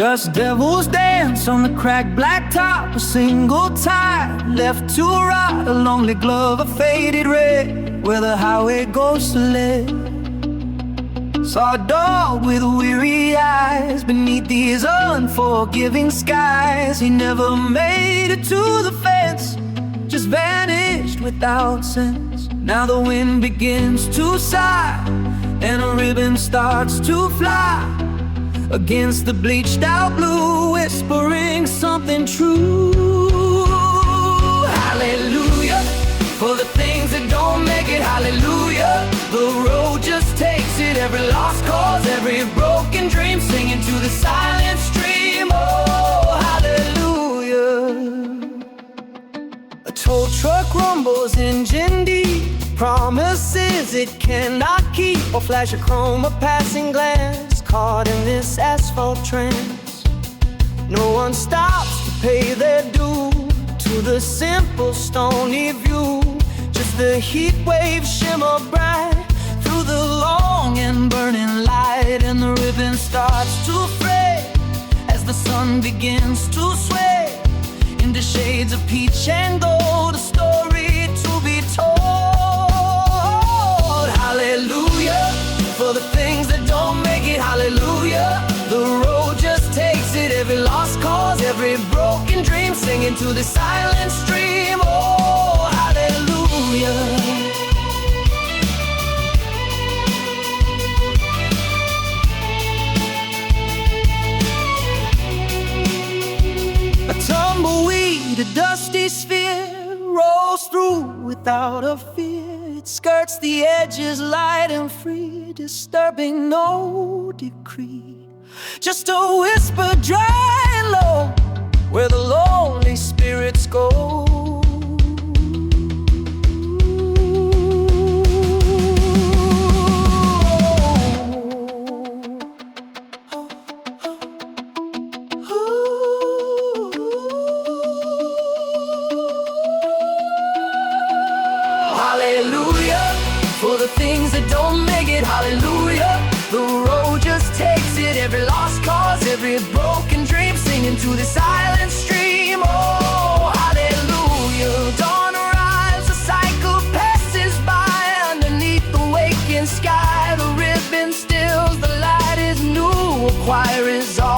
Dust devils dance on the cracked black top, a single tire left to rot, a lonely glove of faded red, where the highway goes to live. Saw a dog with weary eyes beneath these unforgiving skies. He never made it to the fence, just vanished without sense. Now the wind begins to sigh, and a ribbon starts to fly against the bleached out blue, whispering something true. Hallelujah, for the things that don't make it. Hallelujah, the road just takes it. Every lost cause, every broken dream, singing to the silent stream. Oh, hallelujah. A tow truck rumbles, engine deep, promises it cannot keep, or flash of chrome, a passing glance, caught in this asphalt trance. No one stops to pay their due to the simple stony view. Just the heat waves shimmer bright through the long and burning light, and the ribbon starts to fray as the sun begins to sway into shades of peach and gold, a story to be told. Hallelujah, for the things that don't make it. Hallelujah, the road just takes it. Every lost cause, every broken dream, singing to the silent stream. Oh, hallelujah. A tumbleweed, a dusty sphere, rolls through without a fear. It skirts the edges light and free, disturbing no decree. Just a whisper dry and low, where the lonely spirits go. Hallelujah, for the things that don't make it. Hallelujah, the road just takes it. Every lost cause, every broken dream, singing to the silent stream. Oh, hallelujah. Dawn arrives, a cycle passes by underneath the waking sky. The ribbon stills, the light is new, a choir is all